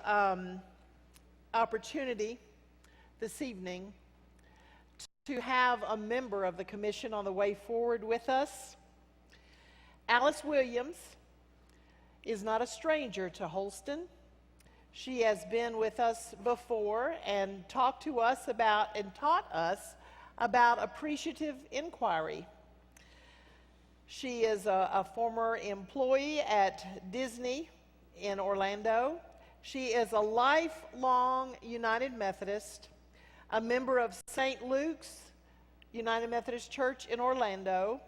um, opportunity this evening to have a member of the Commission on the Way Forward with us. Alice Williams is not a stranger to Holston. She has been with us before and talked to us about and taught us about appreciative inquiry. She is a former employee at Disney in Orlando. She is a lifelong United Methodist, a member of St. Luke's United Methodist Church in Orlando.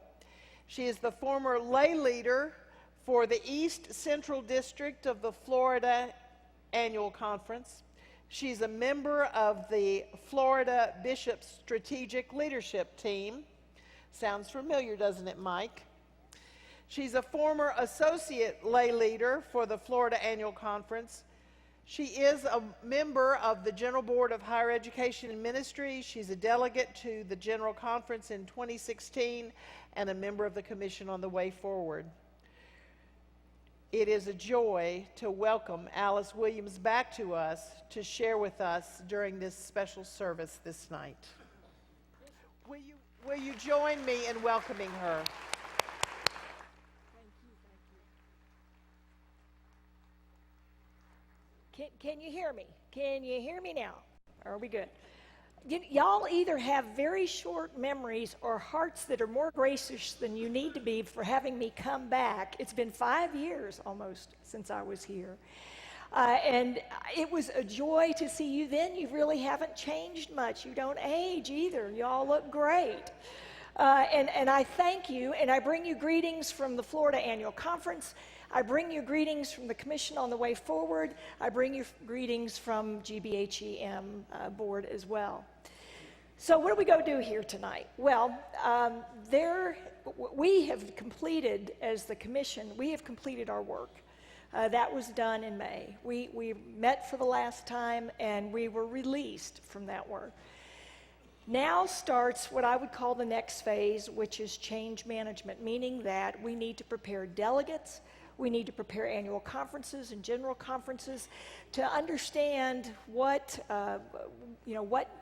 She is the former lay leader for the East Central District of the Florida Annual Conference. She's a member of the Florida Bishop's Strategic Leadership Team. Sounds familiar, doesn't it, Mike? She's a former associate lay leader for the Florida Annual Conference. She is a member of the General Board of Higher Education and Ministry. She's a delegate to the General Conference in 2016 and a member of the Commission on the Way Forward. It is a joy to welcome Alice Williams back to us to share with us during this special service this night. Will you join me in welcoming her? Can you hear me? Can you hear me now? Are we good? Y'all either have very short memories or hearts that are more gracious than you need to be for having me come back. It's been 5 years almost since I was here. And it was a joy to see you then. You really haven't changed much. You don't age either. Y'all look great. And I thank you, and I bring you greetings from the Florida Annual Conference. I bring you greetings from the Commission on the Way Forward. I bring you greetings from GBHEM board as well. So what do we go do here tonight? Well, we have completed, as the Commission, we have completed our work. That was done in May. We met for the last time, and we were released from that work. Now starts what I would call the next phase, which is change management, meaning that we need to prepare delegates. We need to prepare annual conferences and general conferences to understand what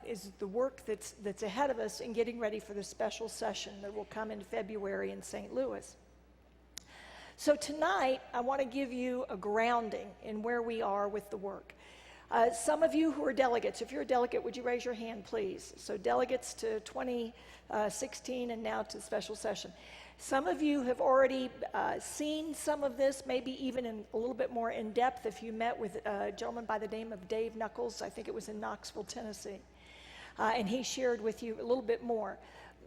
is the work that's ahead of us in getting ready for the special session that will come in February in St. Louis. So tonight, I want to give you a grounding in where we are with the work. Some of you who are delegates, if you're a delegate, would you raise your hand, please? So delegates to 2016 and now to the special session. Some of you have already seen some of this, maybe even in a little bit more in depth if you met with a gentleman by the name of Dave Knuckles. I think it was in Knoxville, Tennessee. And he shared with you a little bit more.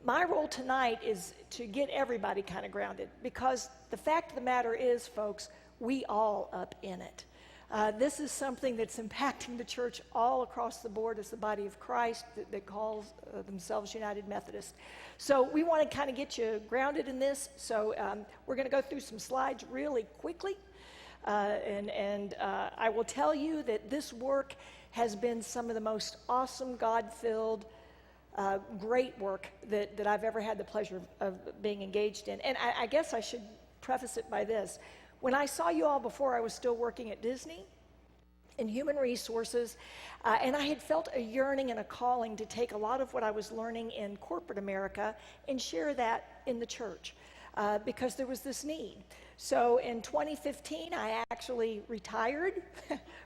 My role tonight is to get everybody kind of grounded, because the fact of the matter is, folks, we all up in it. This is something that's impacting the church all across the board as the body of Christ that calls themselves United Methodist. So we want to kind of get you grounded in this. So we're going to go through some slides really quickly. And I will tell you that this work has been some of the most awesome, God-filled, great work that I've ever had the pleasure of being engaged in. And I guess I should preface it by this. When I saw you all before, I was still working at Disney in human resources, and I had felt a yearning and a calling to take a lot of what I was learning in corporate America and share that in the church, because there was this need. So in 2015, I actually retired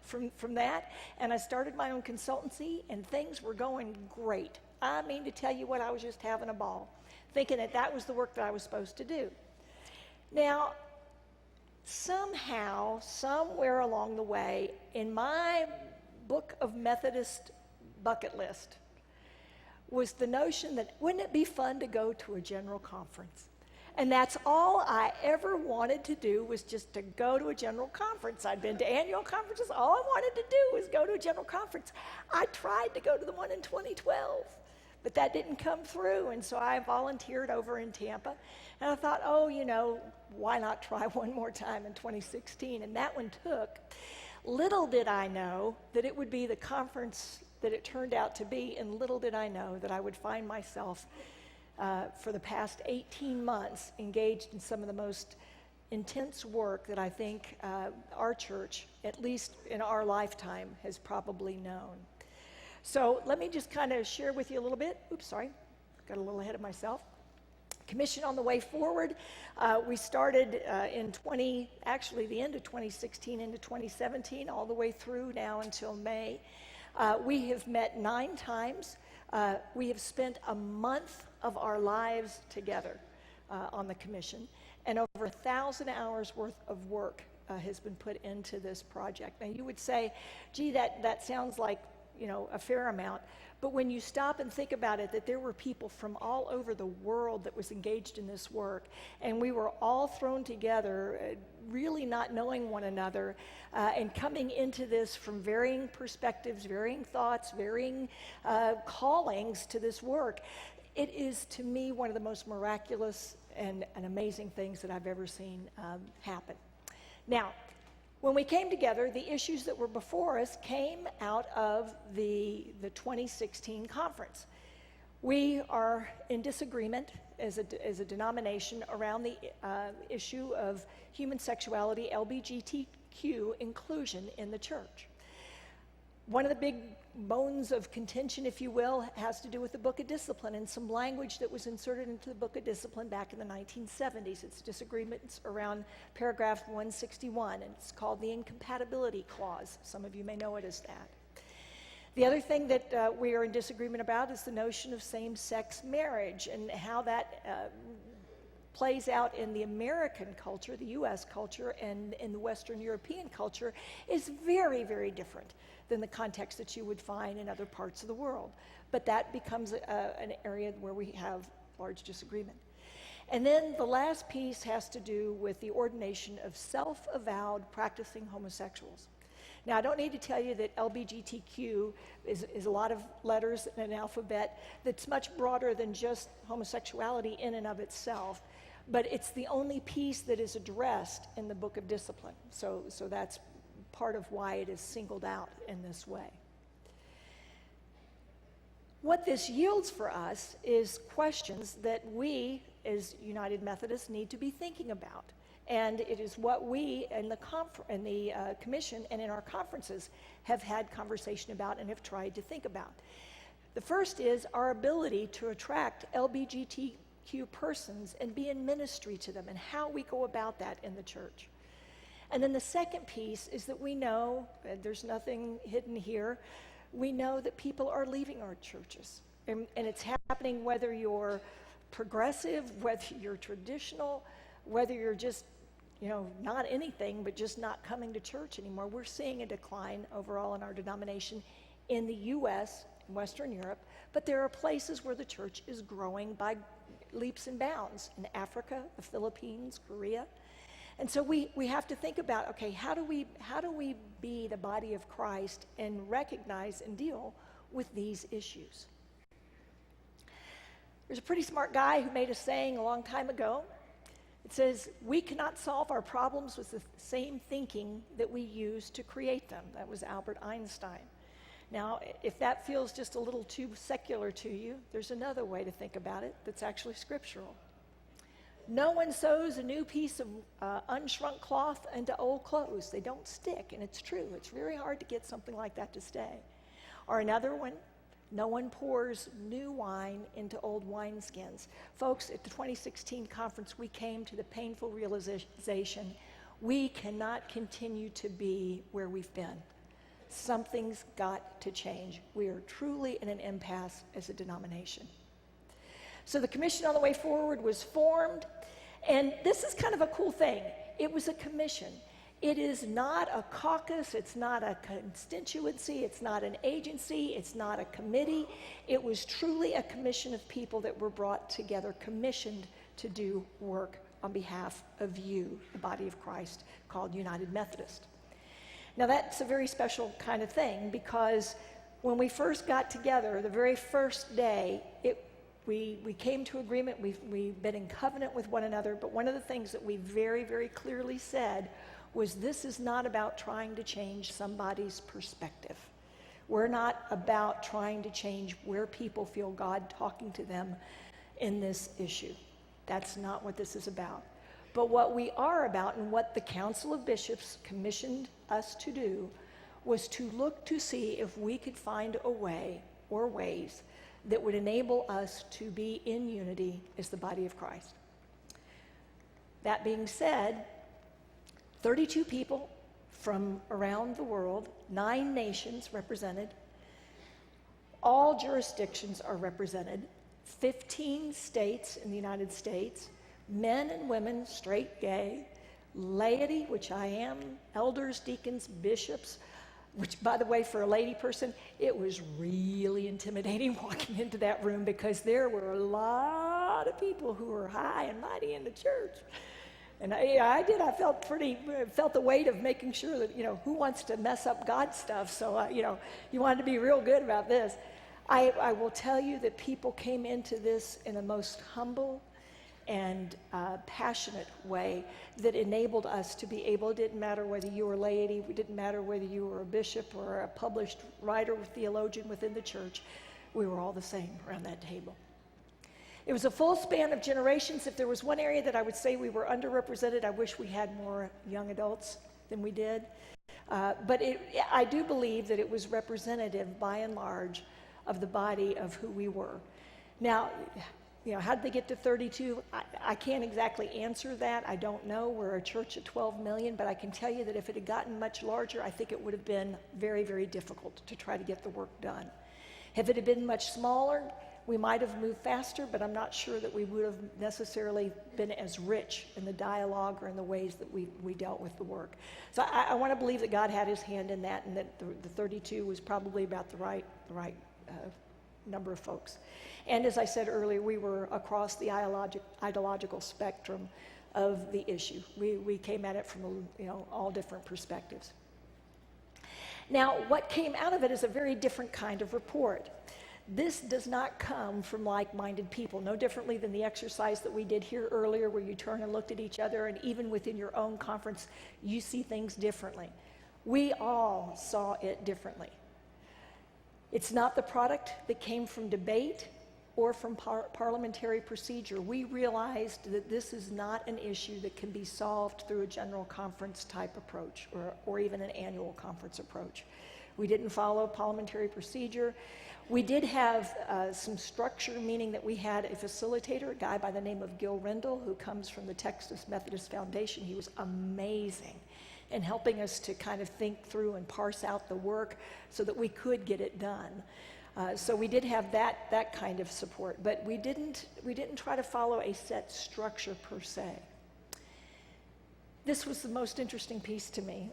from that, and I started my own consultancy, and things were going great. I mean, to tell you what, I was just having a ball, thinking that was the work that I was supposed to do. Now, somehow, somewhere along the way, in my book of Methodist bucket list, was the notion that wouldn't it be fun to go to a general conference? And that's all I ever wanted to do, was just to go to a general conference. I'd been to annual conferences. All I wanted to do was go to a general conference. I tried to go to the one in 2012, but that didn't come through, and so I volunteered over in Tampa. And I thought, why not try one more time in 2016? And that one took. Little did I know that it would be the conference that it turned out to be, and little did I know that I would find myself for the past 18 months engaged in some of the most intense work that I think our church, at least in our lifetime, has probably known. So let me just kind of share with you a little bit. Oops, sorry, got a little ahead of myself. Commission on the Way Forward. We started actually the end of 2016 into 2017, all the way through now until May. We have met 9 times. We have spent a month of our lives together on the commission, and over 1,000 hours worth of work has been put into this project. Now you would say, gee, that sounds like, a fair amount. But when you stop and think about it, that there were people from all over the world that was engaged in this work, and we were all thrown together, really not knowing one another, and coming into this from varying perspectives, varying thoughts, varying callings to this work. It is, to me, one of the most miraculous and amazing things that I've ever seen happen. Now, when we came together, the issues that were before us came out of the 2016 conference. We are in disagreement as a denomination around the issue of human sexuality, LGBTQ inclusion in the church. One of the big bones of contention, if you will, has to do with the Book of Discipline and some language that was inserted into the Book of Discipline back in the 1970s. It's disagreements around paragraph 161, and it's called the Incompatibility Clause. Some of you may know it as that. The other thing that we are in disagreement about is the notion of same-sex marriage and how that plays out in the American culture, the U.S. culture, and in the Western European culture is very, very different than the context that you would find in other parts of the world. But that becomes an area where we have large disagreement. And then the last piece has to do with the ordination of self-avowed practicing homosexuals. Now, I don't need to tell you that LGBTQ is a lot of letters in an alphabet that's much broader than just homosexuality in and of itself, but it's the only piece that is addressed in the Book of Discipline. So that's part of why it is singled out in this way. What this yields for us is questions that we, as United Methodists, need to be thinking about. And it is what we in the commission and in our conferences have had conversation about and have tried to think about. The first is our ability to attract LGBTQ persons and be in ministry to them, and how we go about that in the church. And then the second piece is that we know, there's nothing hidden here, we know that people are leaving our churches. And it's happening whether you're progressive, whether you're traditional, whether you're just, not anything, but just not coming to church anymore. We're seeing a decline overall in our denomination in the U.S., Western Europe, but there are places where the church is growing by leaps and bounds in Africa, the Philippines, Korea. And so we have to think about, okay, how do we be the body of Christ and recognize and deal with these issues? There's a pretty smart guy who made a saying a long time ago. It says, we cannot solve our problems with the same thinking that we use to create them. That was Albert Einstein. Now, if that feels just a little too secular to you, there's another way to think about it that's actually scriptural. No one sews a new piece of unshrunk cloth into old clothes. They don't stick, and it's true. It's very hard to get something like that to stay. Or another one, no one pours new wine into old wineskins. Folks, at the 2016 conference, we came to the painful realization we cannot continue to be where we've been. Something's got to change. We are truly in an impasse as a denomination. So the Commission on the Way Forward was formed, and this is kind of a cool thing. It was a commission. It is not a caucus, it's not a constituency, it's not an agency, it's not a committee. It was truly a commission of people that were brought together, commissioned to do work on behalf of you, the body of Christ, called United Methodist. Now that's a very special kind of thing, because when we first got together, the very first day, we came to agreement, we've been in covenant with one another, but one of the things that we very, very clearly said was this is not about trying to change somebody's perspective. We're not about trying to change where people feel God talking to them in this issue. That's not what this is about. But what we are about and what the Council of Bishops commissioned us to do was to look to see if we could find a way or ways that would enable us to be in unity as the body of Christ. That being said, 32 people from around the world, 9 nations represented, all jurisdictions are represented, 15 states in the United States, men and women, straight, gay, laity, which I am, elders, deacons, bishops, which, by the way, for a lady person, it was really intimidating walking into that room because there were a lot of people who were high and mighty in the church. And I felt the weight of making sure that, who wants to mess up God's stuff? So, you wanted to be real good about this. I will tell you that people came into this in a most humble and passionate way that enabled us to be able, it didn't matter whether you were laity, it didn't matter whether you were a bishop or a published writer or theologian within the church, we were all the same around that table. It was a full span of generations. If there was one area that I would say we were underrepresented, I wish we had more young adults than we did. But I do believe that it was representative, by and large, of the body of who we were. Now, how did they get to 32? I can't exactly answer that. I don't know. We're a church of 12 million, but I can tell you that if it had gotten much larger, I think it would have been very, very difficult to try to get the work done. If it had been much smaller, we might have moved faster, but I'm not sure that we would have necessarily been as rich in the dialogue or in the ways that we dealt with the work. So I want to believe that God had his hand in that, and that the 32 was probably about the right number of folks. And as I said earlier, we were across the ideological spectrum of the issue. We came at it from all different perspectives. Now, what came out of it is a very different kind of report. This does not come from like-minded people, no differently than the exercise that we did here earlier where you turn and looked at each other, and even within your own conference, you see things differently. We all saw it differently. It's not the product that came from debate or from parliamentary procedure. We realized that this is not an issue that can be solved through a general conference type approach or even an annual conference approach. We didn't follow parliamentary procedure. We did have some structure, meaning that we had a facilitator, a guy by the name of Gil Rendell, who comes from the Texas Methodist Foundation. He was amazing in helping us to kind of think through and parse out the work so that we could get it done. So we did have that kind of support, but we didn't try to follow a set structure per se. This was the most interesting piece to me.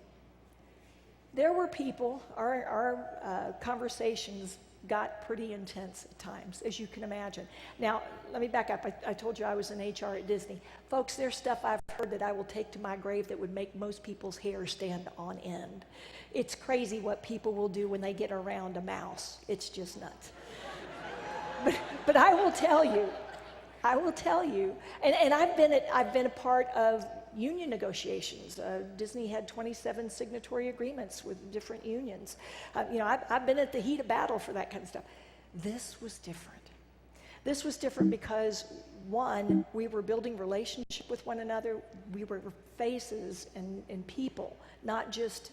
There were people, our conversations got pretty intense at times, as you can imagine. Now, let me back up. I told you I was in HR at Disney. Folks, there's stuff I've heard that I will take to my grave that would make most people's hair stand on end. It's crazy what people will do when they get around a mouse. It's just nuts. But I will tell you, and I've been a part of union negotiations. Disney had 27 signatory agreements with different unions. I've been at the heat of battle for that kind of stuff. This was different. This was different because, one, we were building relationship with one another. We were faces and people, not just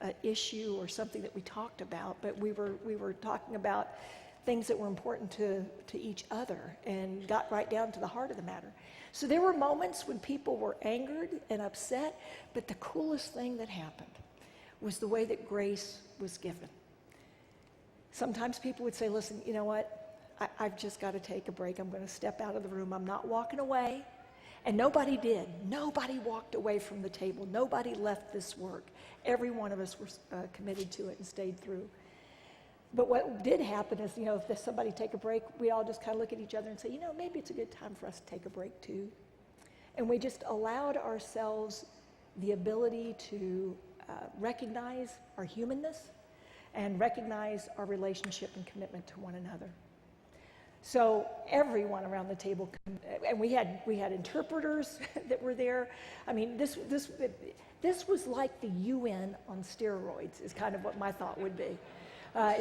an issue or something that we talked about, but we were talking about things that were important to each other and got right down to the heart of the matter. So there were moments when people were angered and upset, but the coolest thing that happened was the way that grace was given. Sometimes people would say, listen, you know what? I've just got to take a break. I'm going to step out of the room. I'm not walking away. And nobody did. Nobody walked away from the table. Nobody left this work. Every one of us was committed to it and stayed through. But what did happen is, if somebody take a break, we all just kind of look at each other and say, maybe it's a good time for us to take a break too. And we just allowed ourselves the ability to recognize our humanness and recognize our relationship and commitment to one another. So everyone around the table, and we had interpreters that were there. I mean, this was like the UN on steroids, is kind of what my thought would be.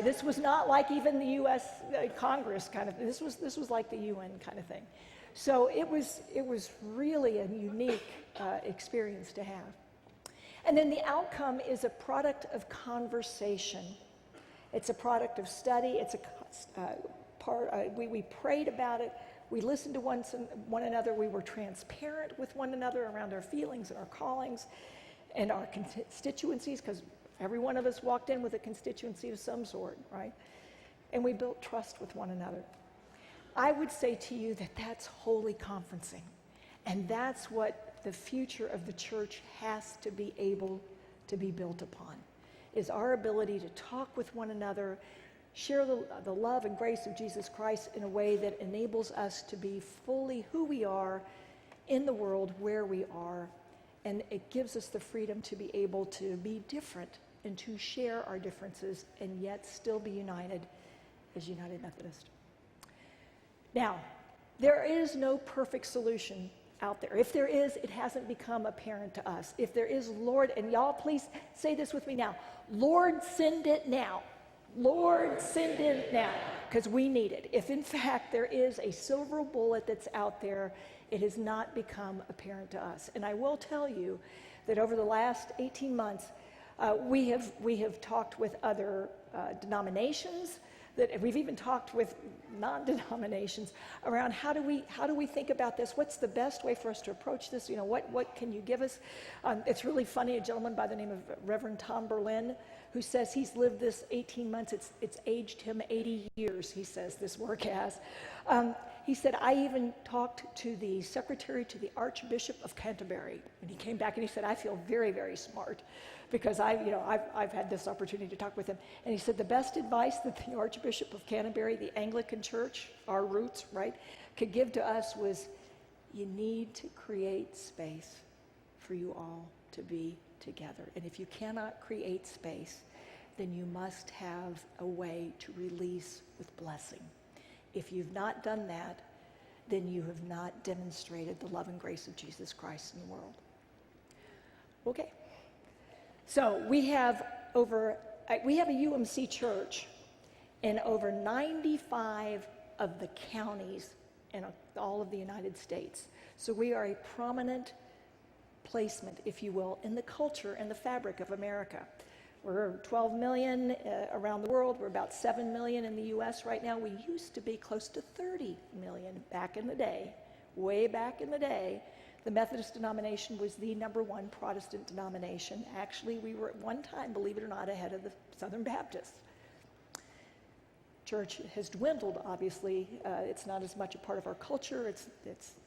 This was not like even the U.S. Congress kind of. This was like the UN kind of thing. So it was really a unique experience to have. And then the outcome is a product of conversation. It's a product of study. It's we prayed about it. We listened to one another. We were transparent with one another around our feelings and our callings and our constituencies, because every one of us walked in with a constituency of some sort, right? And we built trust with one another. I would say to you that that's holy conferencing. And that's what the future of the church has to be able to be built upon, is our ability to talk with one another, share the love and grace of Jesus Christ in a way that enables us to be fully who we are in the world where we are. And it gives us the freedom to be able to be different and to share our differences and yet still be united as United Methodist. Now, there is no perfect solution out there. If there is, it hasn't become apparent to us. If there is, Lord, and y'all please say this with me now, Lord, send it now. Lord, send it now, because we need it. If in fact there is a silver bullet that's out there, it has not become apparent to us. And I will tell you that over the last 18 months, we have talked with other denominations, that we've even talked with non-denominations around how do we think about this? What's the best way for us to approach this? You know, what can you give us? It's really funny, a gentleman by the name of Reverend Tom Berlin, who says he's lived this 18 months, it's aged him 80 years, he says this work has. He said, I even talked to the secretary to the Archbishop of Canterbury, and he came back and he said, I feel very, very smart, because I've had this opportunity to talk with him. And he said the best advice that the Archbishop of Canterbury, the Anglican Church, our roots, right, could give to us was, you need to create space for you all to be together. And if you cannot create space, then you must have a way to release with blessing. If you've not done that, then you have not demonstrated the love and grace of Jesus Christ in the world. Okay. So we have a UMC church in over 95 of the counties in all of the United States. So we are a prominent placement, if you will, in the culture and the fabric of America. We're 12 million around the world. We're about 7 million in the U.S. right now. We used to be close to 30 million back in the day. Way back in the day, the Methodist denomination was the #1 Protestant denomination. Actually, we were at one time, believe it or not, ahead of the Southern Baptists. Church has dwindled, obviously. It's not as much a part of our culture.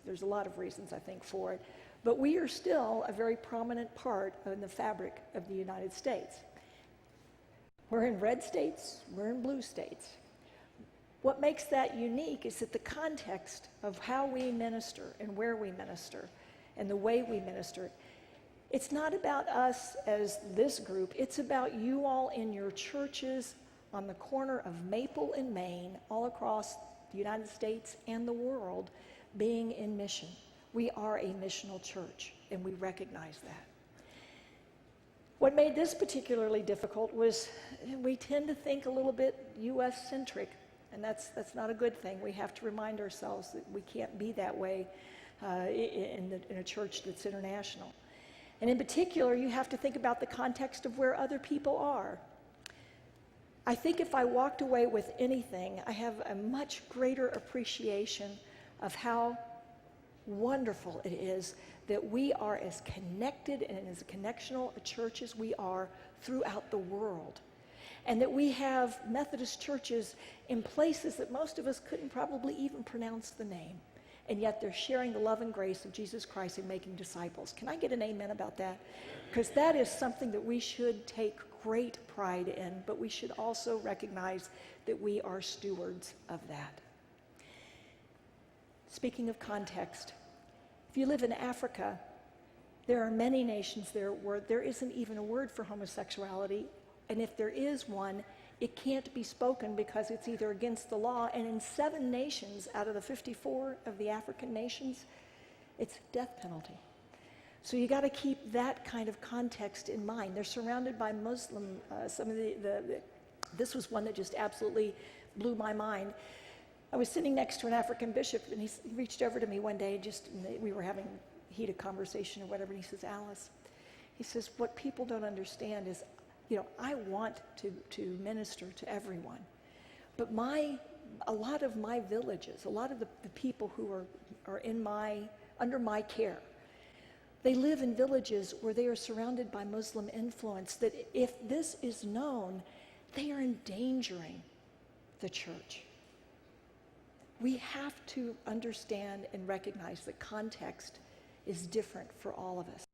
There's a lot of reasons, I think, for it. But we are still a very prominent part in the fabric of the United States. We're in red states, we're in blue states. What makes that unique is that the context of how we minister and where we minister and the way we minister, it's not about us as this group, it's about you all in your churches on the corner of Maple and Main, all across the United States and the world, being in mission. We are a missional church, and we recognize that. What made this particularly difficult was we tend to think a little bit U.S.-centric, and that's not a good thing. We have to remind ourselves that we can't be that way in a church that's international. And in particular, you have to think about the context of where other people are. I think if I walked away with anything, I have a much greater appreciation of how wonderful it is that we are as connected and as connectional a church as we are throughout the world. And that we have Methodist churches in places that most of us couldn't probably even pronounce the name. And yet they're sharing the love and grace of Jesus Christ and making disciples. Can I get an amen about that? Because that is something that we should take great pride in, but we should also recognize that we are stewards of that. Speaking of context, if you live in Africa, there are many nations there where there isn't even a word for homosexuality, and if there is one, it can't be spoken because it's either against the law, and in 7 nations out of the 54 of the African nations, it's death penalty. So you got to keep that kind of context in mind. They're surrounded by Muslim, this was one that just absolutely blew my mind. I was sitting next to an African bishop, and he reached over to me one day, we were having heated conversation or whatever, and he says, Alice, he says, what people don't understand is, I want to minister to everyone, but a lot of my villages, a lot of the people who are under my care, they live in villages where they are surrounded by Muslim influence, that if this is known, they are endangering the church. We have to understand and recognize that context is different for all of us.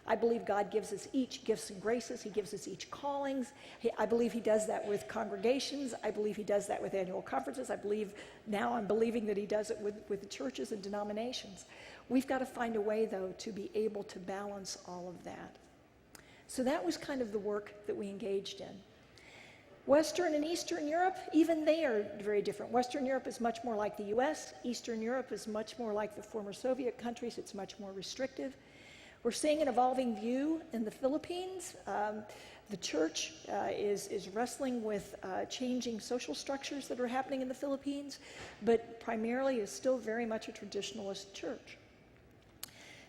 I believe God gives us each gifts and graces. He gives us each callings. I believe he does that with congregations. I believe he does that with annual conferences. I'm believing that he does it with the churches and denominations. We've got to find a way, though, to be able to balance all of that. So that was kind of the work that we engaged in. Western and Eastern Europe, even they are very different. Western Europe is much more like the US. Eastern Europe is much more like the former Soviet countries. It's much more restrictive. We're seeing an evolving view in the Philippines. The church is wrestling with changing social structures that are happening in the Philippines, but primarily is still very much a traditionalist church.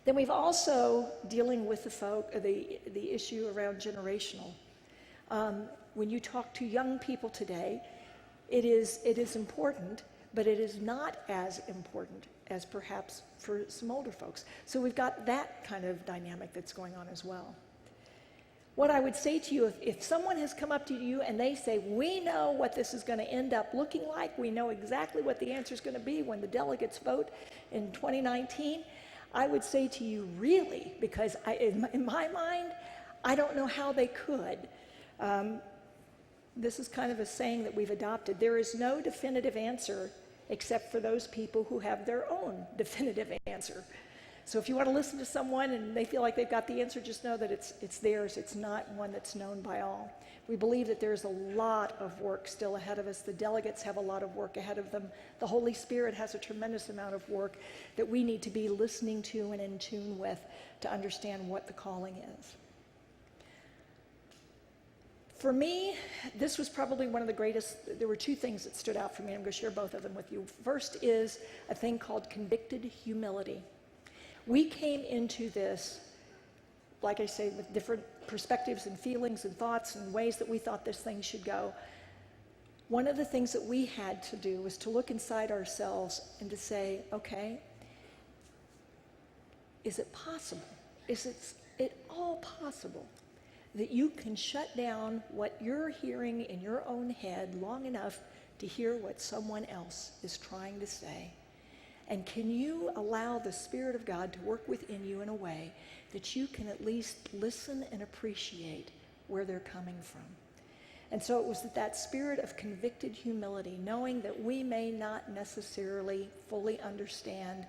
Then we've also dealing with the issue around generational. When you talk to young people today, it is important, but it is not as important as perhaps for some older folks. So we've got that kind of dynamic that's going on as well. What I would say to you, if someone has come up to you and they say, we know what this is going to end up looking like, we know exactly what the answer is going to be when the delegates vote in 2019, I would say to you, really, because in my mind, I don't know how they could. This is kind of a saying that we've adopted. There is no definitive answer except for those people who have their own definitive answer. So if you want to listen to someone and they feel like they've got the answer, just know that it's theirs. It's not one that's known by all. We believe that there's a lot of work still ahead of us. The delegates have a lot of work ahead of them. The Holy Spirit has a tremendous amount of work that we need to be listening to and in tune with to understand what the calling is. For me, this was probably one of the greatest. There were two things that stood out for me. I'm going to share both of them with you. First is a thing called convicted humility. We came into this, like I say, with different perspectives and feelings and thoughts and ways that we thought this thing should go. One of the things that we had to do was to look inside ourselves and to say, okay, is it possible? Is it all possible that you can shut down what you're hearing in your own head long enough to hear what someone else is trying to say? And can you allow the Spirit of God to work within you in a way that you can at least listen and appreciate where they're coming from? And so it was that spirit of convicted humility, knowing that we may not necessarily fully understand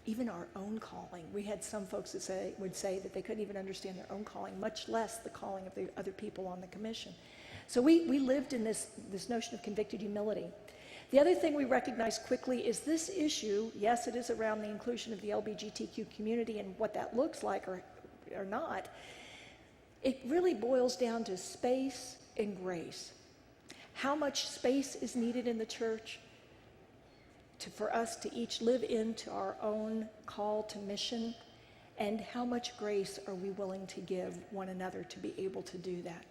even our own calling. We had some folks that would say that they couldn't even understand their own calling, much less the calling of the other people on the commission. So we lived in this notion of convicted humility. The other thing we recognized quickly is this issue, yes, it is around the inclusion of the LGBTQ community and what that looks like or not. It really boils down to space and grace. How much space is needed in the church for us to each live into our own call to mission, and how much grace are we willing to give one another to be able to do that?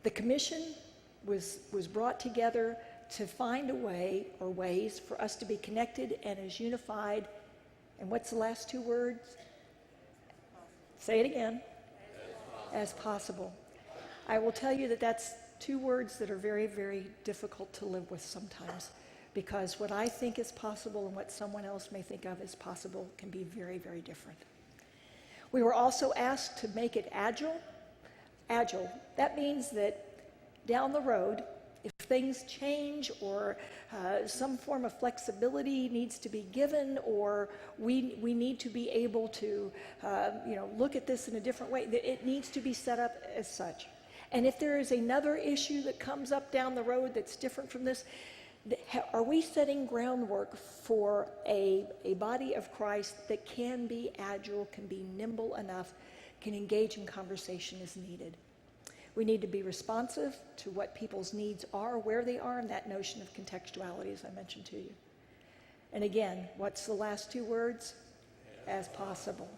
The commission was brought together to find a way or ways for us to be connected and as unified. And what's the last two words? Say it again. As possible. I will tell you that that's two words that are very, very difficult to live with sometimes, because what I think is possible and what someone else may think of as possible can be very, very different. We were also asked to make it agile. Agile. That means that down the road, if things change or some form of flexibility needs to be given, or we need to be able to look at this in a different way, it needs to be set up as such. And if there is another issue that comes up down the road that's different from this, are we setting groundwork for a body of Christ that can be agile, can be nimble enough, can engage in conversation as needed? We need to be responsive to what people's needs are, where they are, and that notion of contextuality, as I mentioned to you. And again, what's the last two words? As possible.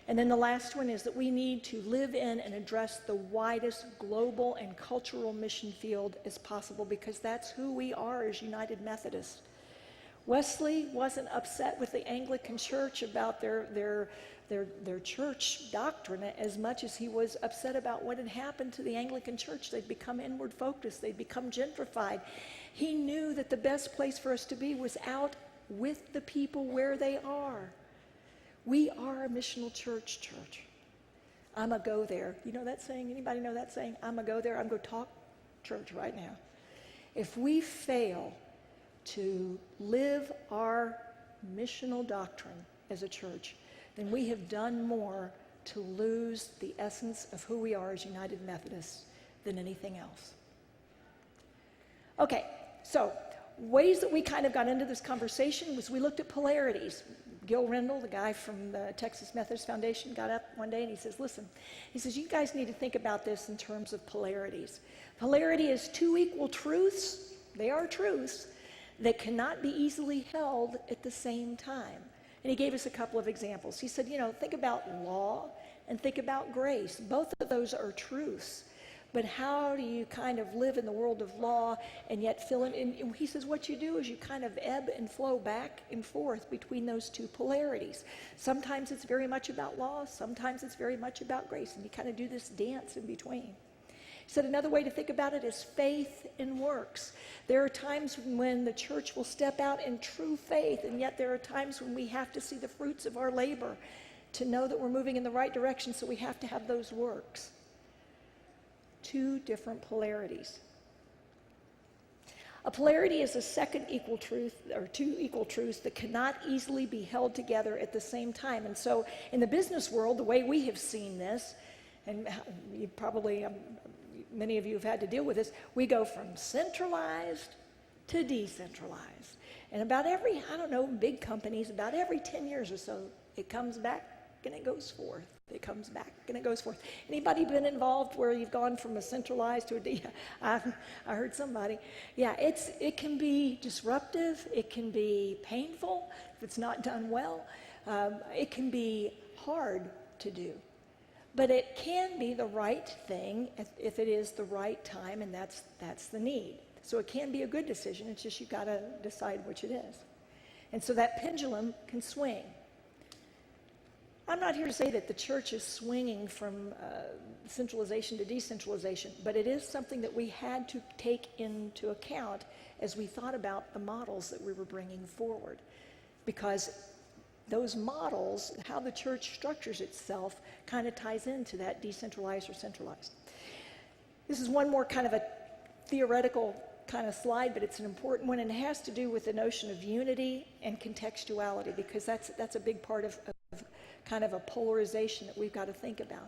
And then the last one is that we need to live in and address the widest global and cultural mission field as possible, because that's who we are as United Methodists. Wesley wasn't upset with the Anglican Church about their church doctrine as much as he was upset about what had happened to the Anglican Church. They'd become inward focused. They'd become gentrified. He knew that the best place for us to be was out with the people where they are. We are a missional church. I'm a go there. You know that saying? Anybody know that saying? I'm a go there. I'm going to talk church right now. If we fail to live our missional doctrine as a church, then we have done more to lose the essence of who we are as United Methodists than anything else. Okay, so ways that we kind of got into this conversation was we looked at polarities. Gil Rendell, the guy from the Texas Methodist Foundation, got up one day and he says, listen, he says, you guys need to think about this in terms of polarities. Polarity is two equal truths. They are truths that cannot be easily held at the same time. And he gave us a couple of examples. He said, think about law and think about grace. Both of those are truths. But how do you kind of live in the world of law and yet fill in? And he says what you do is you kind of ebb and flow back and forth between those two polarities. Sometimes it's very much about law. Sometimes it's very much about grace. And you kind of do this dance in between. He said another way to think about it is faith and works. There are times when the church will step out in true faith, and yet there are times when we have to see the fruits of our labor to know that we're moving in the right direction, so we have to have those works. Two different polarities. A polarity is a second equal truth, or two equal truths that cannot easily be held together at the same time. And so in the business world, the way we have seen this, and you probably, many of you have had to deal with this, we go from centralized to decentralized. And about every, big companies, about every 10 years or so, it comes back and it goes forth. It comes back and it goes forth. Anybody been involved where you've gone from a centralized to a I heard somebody. Yeah, it can be disruptive. It can be painful if it's not done well. It can be hard to do. But it can be the right thing if it is the right time, and that's the need. So it can be a good decision. It's just you've got to decide which it is. And so that pendulum can swing. I'm not here to say that the church is swinging from centralization to decentralization, but it is something that we had to take into account as we thought about the models that we were bringing forward. Because those models, how the church structures itself, kind of ties into that decentralized or centralized. This is one more kind of a theoretical kind of slide, but it's an important one, and it has to do with the notion of unity and contextuality, because that's a big part of kind of a polarization that we've got to think about.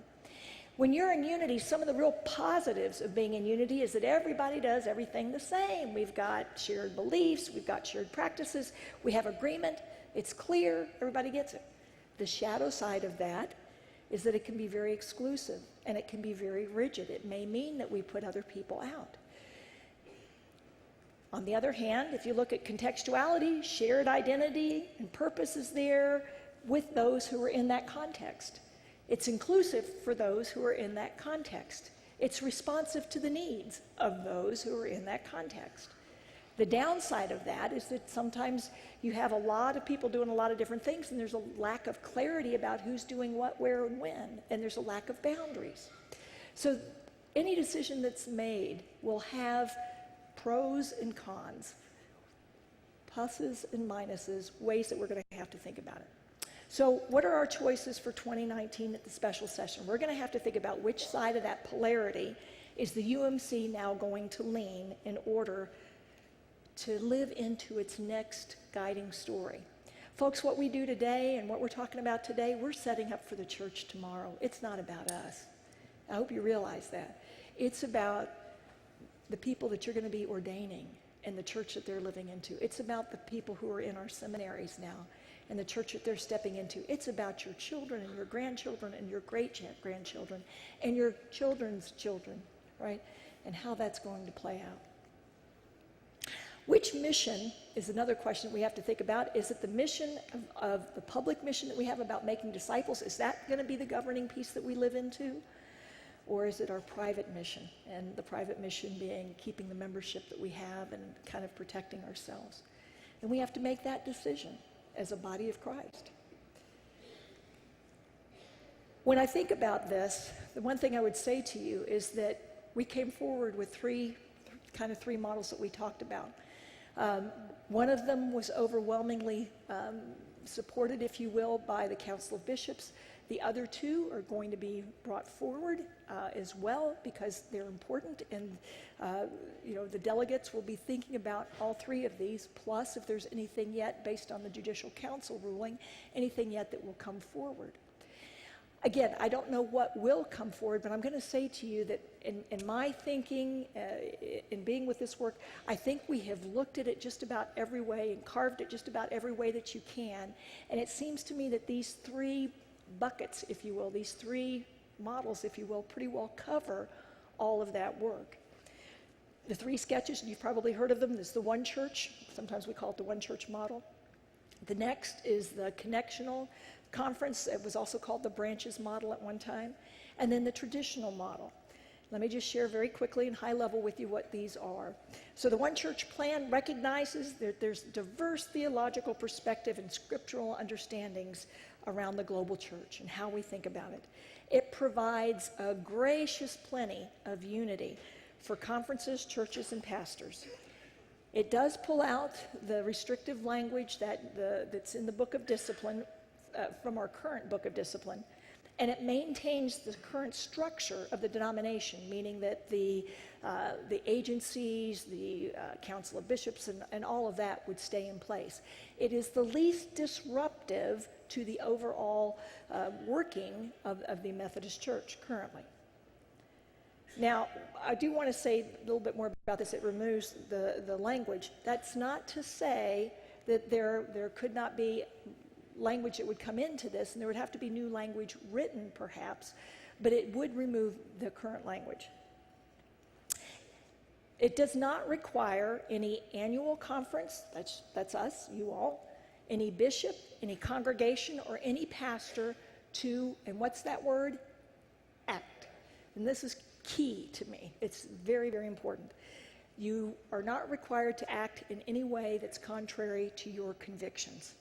When you're in unity, some of the real positives of being in unity is that everybody does everything the same. We've got shared beliefs, we've got shared practices, we have agreement, it's clear, everybody gets it. The shadow side of that is that it can be very exclusive and it can be very rigid. It may mean that we put other people out. On the other hand, if you look at contextuality, shared identity and purpose is there with those who are in that context. It's inclusive for those who are in that context. It's responsive to the needs of those who are in that context. The downside of that is that sometimes you have a lot of people doing a lot of different things, and there's a lack of clarity about who's doing what, where, and when, and there's a lack of boundaries. So any decision that's made will have pros and cons, pluses and minuses, ways that we're going to have to think about it. So what are our choices for 2019 at the special session? We're going to have to think about which side of that polarity is the UMC now going to lean in order to live into its next guiding story. Folks, what we do today and what we're talking about today, we're setting up for the church tomorrow. It's not about us. I hope you realize that. It's about the people that you're going to be ordaining and the church that they're living into. It's about the people who are in our seminaries now. and the church that they're stepping into. It's about your children and your grandchildren and your great-grandchildren and your children's children, right? And how that's going to play out. Which mission is another question that we have to think about. Is it the mission of the public mission that we have about making disciples? Is that going to be the governing piece that we live into? Or is it our private mission? And the private mission being keeping the membership that we have and kind of protecting ourselves. And we have to make that decision as a body of Christ. When I think about this, the one thing I would say to you is that we came forward with three models that we talked about. One of them was overwhelmingly supported, if you will, by the Council of Bishops. The other two are going to be brought forward as well because they're important, and the delegates will be thinking about all three of these, plus if there's anything yet based on the Judicial Council ruling, anything yet that will come forward. Again, I don't know what will come forward, but I'm going to say to you that in my thinking, in being with this work, I think we have looked at it just about every way and carved it just about every way that you can. And it seems to me that these three buckets, if you will, these three models, if you will, pretty well cover all of that work. The three sketches, you've probably heard of them. There's the one church. Sometimes we call it the one church model. The next is the connectional conference. It was also called the branches model at one time. And then the traditional model. Let me just share very quickly and high level with you what these are. So the One Church plan recognizes that there's diverse theological perspective and scriptural understandings around the global church and how we think about it. It provides a gracious plenty of unity for conferences, churches, and pastors. It does pull out the restrictive language that's in the Book of Discipline, from our current Book of Discipline, and it maintains the current structure of the denomination, meaning that the agencies, the Council of Bishops, and all of that would stay in place. It is the least disruptive to the overall working of the Methodist Church currently. Now, I do want to say a little bit more about this. It removes the language. That's not to say that there could not be language that would come into this, and there would have to be new language written, perhaps, but it would remove the current language. It does not require any annual conference, that's us, you all, any bishop, any congregation, or any pastor to, and what's that word? Act. And this is key to me. It's very, very important. You are not required to act in any way that's contrary to your convictions.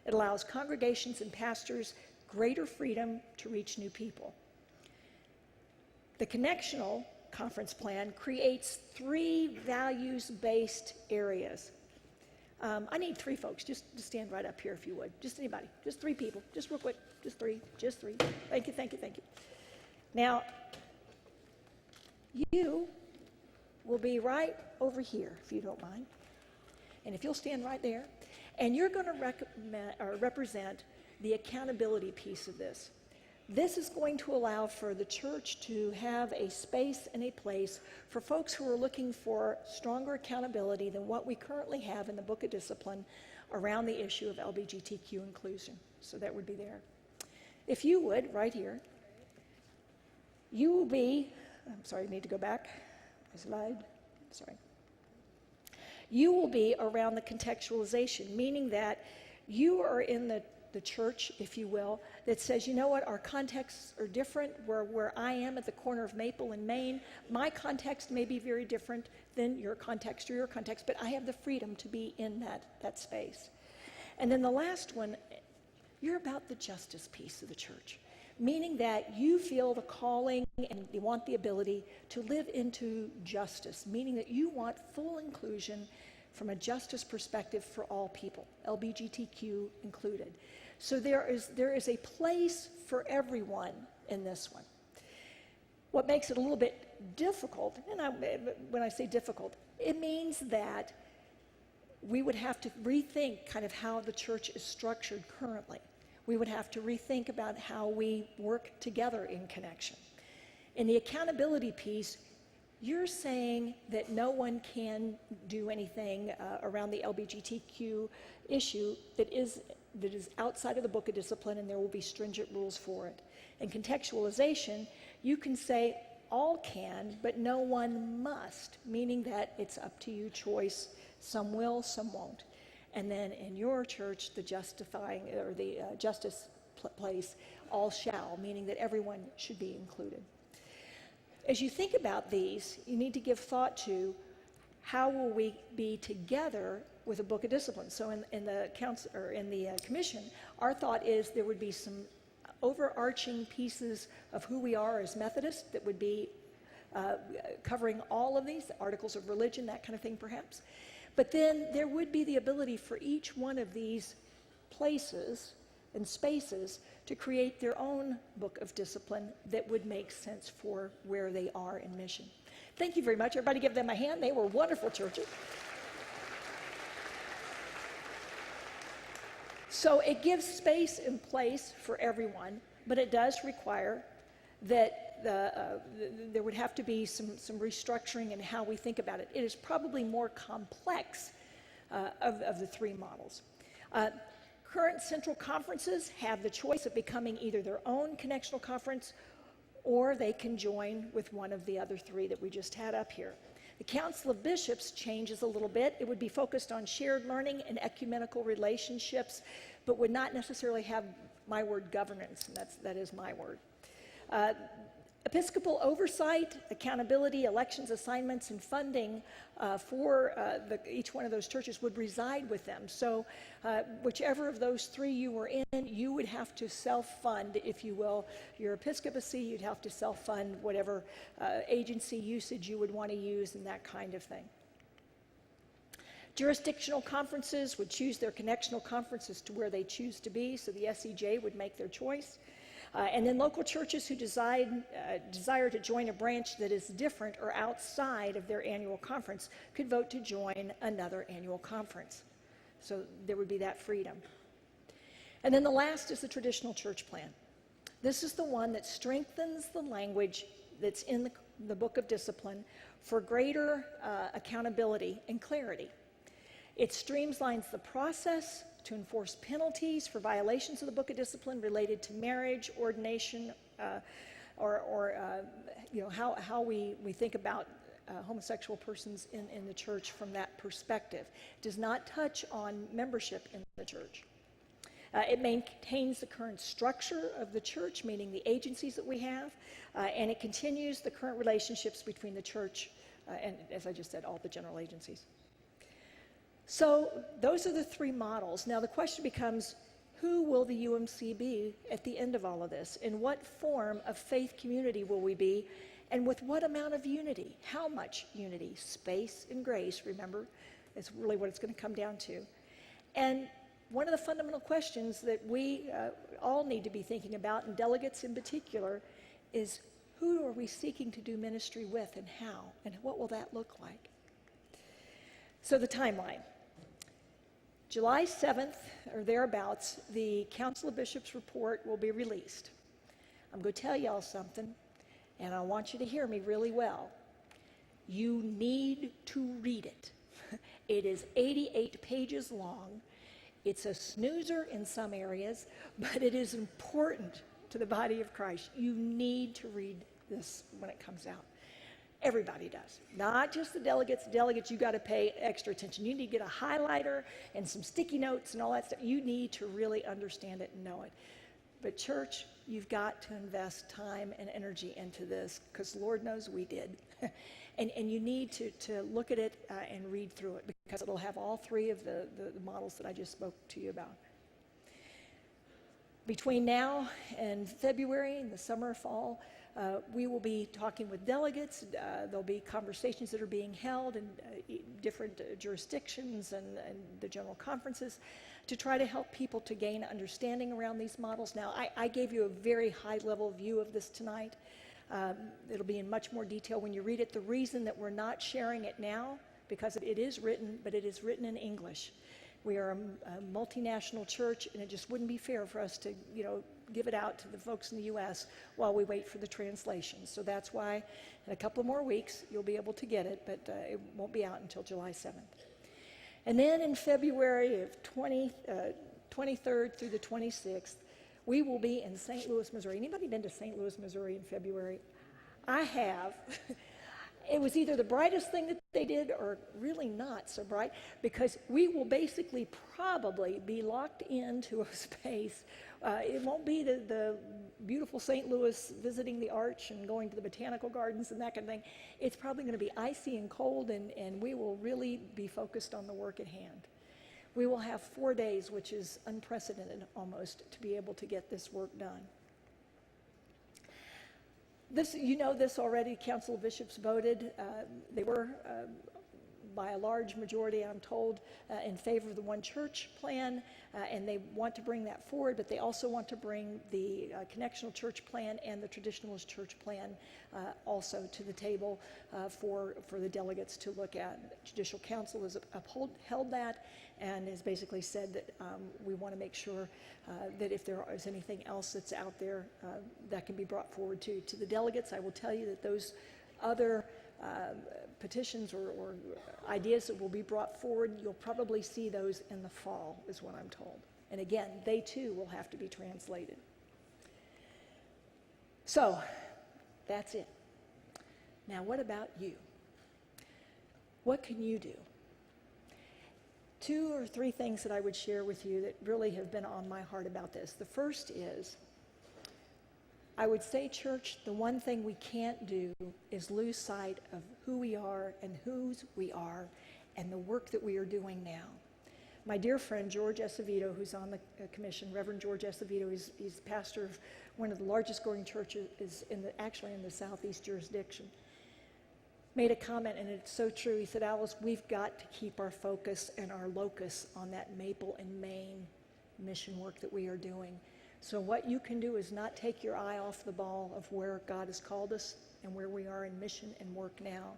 It allows congregations and pastors greater freedom to reach new people. The connectional conference plan creates three values-based areas. I need three folks, just to stand right up here if you would. Just anybody, just three people, just real quick, just three. Thank you, thank you, thank you. Now, you will be right over here, if you don't mind. And if you'll stand right there, and you're going to represent the accountability piece of this. This is going to allow for the church to have a space and a place for folks who are looking for stronger accountability than what we currently have in the Book of Discipline around the issue of LGBTQ inclusion. So that would be there. If you would, right here, you will be, I'm sorry, I need to go back. My slide, sorry. You will be around the contextualization, meaning that you are in the church, if you will, that says, you know what, our contexts are different. Where I am at the corner of Maple and Main, my context may be very different than your context or your context, but I have the freedom to be in that space. And then the last one, you're about the justice piece of the church, meaning that you feel the calling and you want the ability to live into justice, meaning that you want full inclusion from a justice perspective for all people, LGBTQ included. So there is a place for everyone in this one. What makes it a little bit difficult, and when I say difficult, it means that we would have to rethink kind of how the church is structured currently. We would have to rethink about how we work together in connection. In the accountability piece, you're saying that no one can do anything around the LGBTQ issue that is that is outside of the book of discipline, and there will be stringent rules for it. And contextualization, you can say all can, but no one must, meaning that it's up to you choice. Some will, some won't. And then in your church, the justifying or the justice place, all shall, meaning that everyone should be included. As you think about these, you need to give thought to how will we be together with a book of discipline. So in the council or in the commission, our thought is there would be some overarching pieces of who we are as Methodists that would be covering all of these, articles of religion, that kind of thing perhaps. But then there would be the ability for each one of these places and spaces to create their own book of discipline that would make sense for where they are in mission. Thank you very much. Everybody give them a hand. They were wonderful churches. So it gives space and place for everyone, but it does require that there would have to be some restructuring in how we think about it. It is probably more complex of the three models. Current central conferences have the choice of becoming either their own connectional conference or they can join with one of the other three that we just had up here. The Council of Bishops changes a little bit. It would be focused on shared learning and ecumenical relationships, but would not necessarily have my word governance, and that is my word. Episcopal oversight, accountability, elections, assignments, and funding for each one of those churches would reside with them. So whichever of those three you were in, you would have to self-fund, if you will, your episcopacy. You'd have to self-fund whatever agency usage you would want to use and that kind of thing. Jurisdictional conferences would choose their connectional conferences to where they choose to be, so the SEJ would make their choice. And then local churches who desire to join a branch that is different or outside of their annual conference could vote to join another annual conference. So there would be that freedom. And then the last is the traditional church plan. This is the one that strengthens the language that's in the book of discipline for greater accountability and clarity. It streamlines the process to enforce penalties for violations of the book of discipline related to marriage, ordination, or how we think about homosexual persons in the church from that perspective. It does not touch on membership in the church. It maintains the current structure of the church, meaning the agencies that we have, and it continues the current relationships between the church and, as I just said, all the general agencies. So those are the three models. Now the question becomes, who will the UMC be at the end of all of this? In what form of faith community will we be? And with what amount of unity? How much unity? Space and grace, remember, is really what it's going to come down to. And one of the fundamental questions that we all need to be thinking about, and delegates in particular, is who are we seeking to do ministry with and how? And what will that look like? So the timeline. July 7th, or thereabouts, the Council of Bishops report will be released. I'm going to tell y'all something, and I want you to hear me really well. You need to read it. It is 88 pages long. It's a snoozer in some areas, but it is important to the body of Christ. You need to read this when it comes out. Everybody does, not just the delegates. Delegates, you got to pay extra attention. You need to get a highlighter and some sticky notes and all that stuff. You need to really understand it and know it. But church, you've got to invest time and energy into this, because Lord knows we did. and you need to look at it and read through it, because it'll have all three of the models that I just spoke to you about. Between now and February, in the summer, fall, we will be talking with delegates. There'll be conversations that are being held in different jurisdictions and the general conferences to try to help people to gain understanding around these models. Now, I gave you a very high-level view of this tonight. It'll be in much more detail when you read it. The reason that we're not sharing it now, because it is written, but it is written in English. We are a multinational church, and it just wouldn't be fair for us to, give it out to the folks in the U.S. while we wait for the translation. So that's why in a couple of more weeks you'll be able to get it, but it won't be out until July 7th. And then in February of 2020, 23rd through the 26th, we will be in St. Louis, Missouri. Anybody been to St. Louis, Missouri in February? I have. It was either the brightest thing that they did or really not so bright, because we will basically probably be locked into a space. It won't be the beautiful St. Louis visiting the Arch and going to the botanical gardens and that kind of thing. It's probably going to be icy and cold, and we will really be focused on the work at hand. We will have 4 days, which is unprecedented almost, to be able to get this work done. This, you know this already, Council of Bishops voted. They were, by a large majority, I'm told, in favor of the One Church plan, and they want to bring that forward, but they also want to bring the Connectional Church plan and the Traditionalist Church plan also to the table for the delegates to look at. Judicial Council has upheld that and has basically said that we want to make sure that if there is anything else that's out there that can be brought forward to the delegates. I will tell you that those other petitions or ideas that will be brought forward, you'll probably see those in the fall, is what I'm told. And again, they too will have to be translated. So, that's it. Now, what about you? What can you do? 2 or 3 things that I would share with you that really have been on my heart about this. The first is, I would say, church, the one thing we can't do is lose sight of who we are and whose we are and the work that we are doing now. My dear friend, George Acevedo, who's on the commission, Reverend George Acevedo, he's pastor of one of the largest growing churches actually in the Southeast jurisdiction, made a comment, and it's so true. He said, Alice, we've got to keep our focus and our locus on that Maple and Maine mission work that we are doing. So what you can do is not take your eye off the ball of where God has called us and where we are in mission and work now.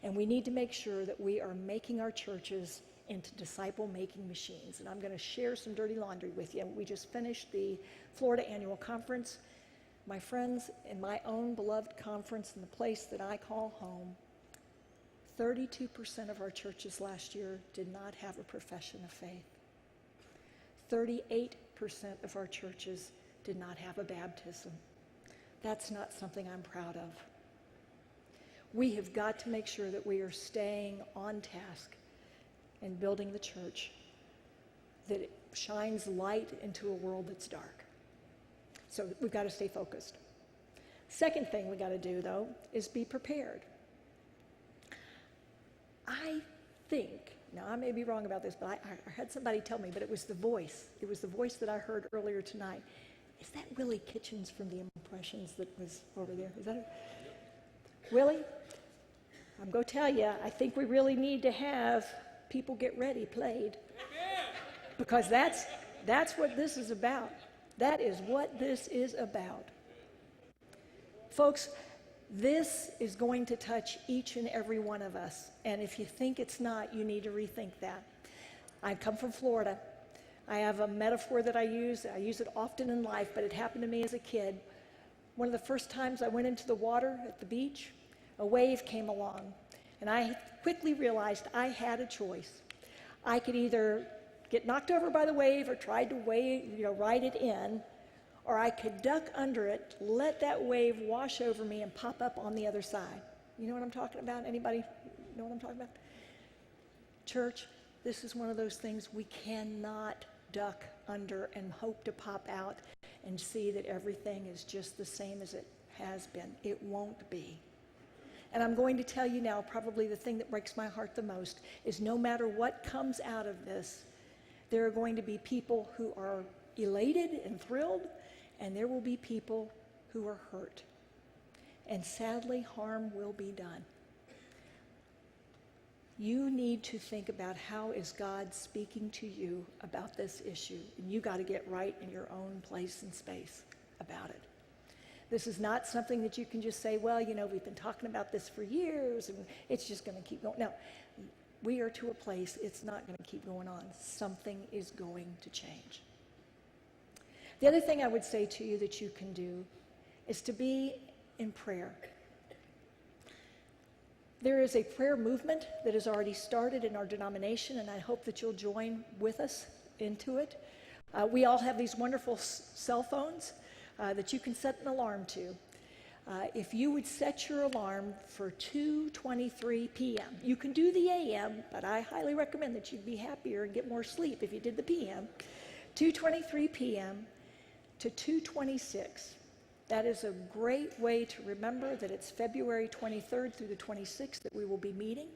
And we need to make sure that we are making our churches into disciple-making machines. And I'm going to share some dirty laundry with you. We just finished the Florida Annual Conference. My friends, in my own beloved conference in the place that I call home, 32% of our churches last year did not have a profession of faith. 38% of our churches did not have a baptism. That's not something I'm proud of. We have got to make sure that we are staying on task and building the church that it shines light into a world that's dark. So we've got to stay focused. Second thing we got to do, though, is be prepared. I think, now I may be wrong about this, but I had somebody tell me, but it was the voice. It was the voice that I heard earlier tonight. Is that Willie Kitchens from The Impressions that was over there? Is that it? Willie, I'm going to tell you, I think we really need to have People Get Ready played. Amen. Because that's what this is about. That is what this is about. Folks, this is going to touch each and every one of us. And if you think it's not, you need to rethink that. I come from Florida. I have a metaphor that I use. I use it often in life, but it happened to me as a kid. One of the first times I went into the water at the beach, a wave came along. And I quickly realized I had a choice. I could either get knocked over by the wave or try to ride it in, or I could duck under it, let that wave wash over me and pop up on the other side. You know what I'm talking about? Anybody know what I'm talking about? Church, this is one of those things we cannot duck under and hope to pop out and see that everything is just the same as it has been. It won't be. And I'm going to tell you now, probably the thing that breaks my heart the most is no matter what comes out of this, there are going to be people who are elated and thrilled, and there will be people who are hurt. And sadly, harm will be done. You need to think about how is God speaking to you about this issue, and you got to get right in your own place and space about it. This is not something that you can just say, well, we've been talking about this for years, and it's just going to keep going. No, we are to a place it's not going to keep going on. Something is going to change. The other thing I would say to you that you can do is to be in prayer. There is a prayer movement that has already started in our denomination, and I hope that you'll join with us into it. We all have these wonderful cell phones that you can set an alarm to. If you would set your alarm for 2:23 p.m., you can do the a.m., but I highly recommend that you'd be happier and get more sleep if you did the p.m. 2:23 p.m. to 2:26. That is a great way to remember that it's February 23rd through the 26th that we will be meeting,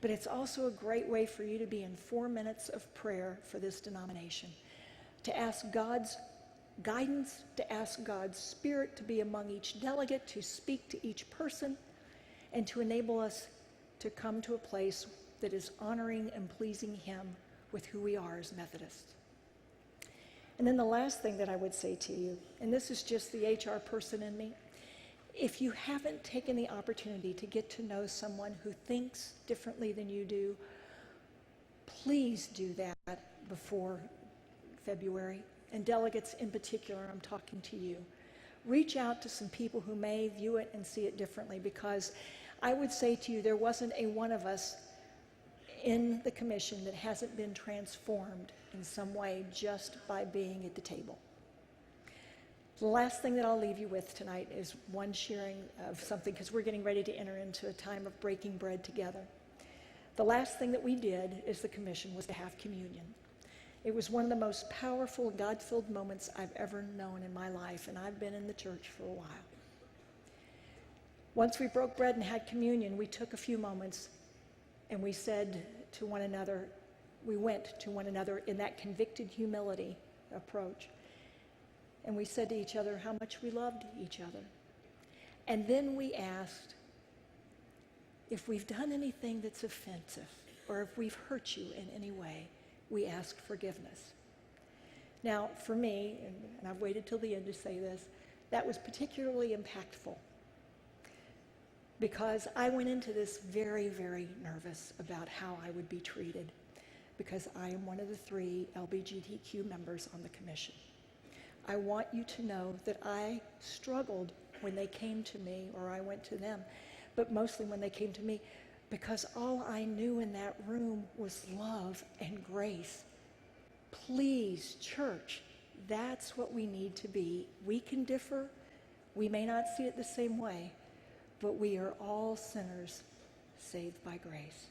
but it's also a great way for you to be in 4 minutes of prayer for this denomination, to ask God's guidance, to ask God's Spirit to be among each delegate, to speak to each person, and to enable us to come to a place that is honoring and pleasing Him with who we are as Methodists. And then the last thing that I would say to you, and this is just the HR person in me, if you haven't taken the opportunity to get to know someone who thinks differently than you do, please do that before February. And delegates in particular, I'm talking to you. Reach out to some people who may view it and see it differently, because I would say to you, there wasn't a one of us in the commission that hasn't been transformed in some way just by being at the table. The last thing that I'll leave you with tonight is one sharing of something, because we're getting ready to enter into a time of breaking bread together. The last thing that we did as the commission was to have communion. It was one of the most powerful, God-filled moments I've ever known in my life, and I've been in the church for a while. Once we broke bread and had communion, we took a few moments and we said to one another, we went to one another in that convicted humility approach, and we said to each other how much we loved each other. And then we asked, if we've done anything that's offensive, or if we've hurt you in any way, we ask forgiveness. Now, for me, and I've waited till the end to say this, that was particularly impactful, because I went into this very, very nervous about how I would be treated, because I am one of the 3 LGBTQ members on the commission. I want you to know that I struggled when they came to me, or I went to them, but mostly when they came to me, because all I knew in that room was love and grace. Please, church, that's what we need to be. We can differ. We may not see it the same way, but we are all sinners saved by grace.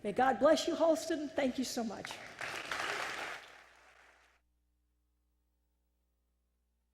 May God bless you, Holston. Thank you so much.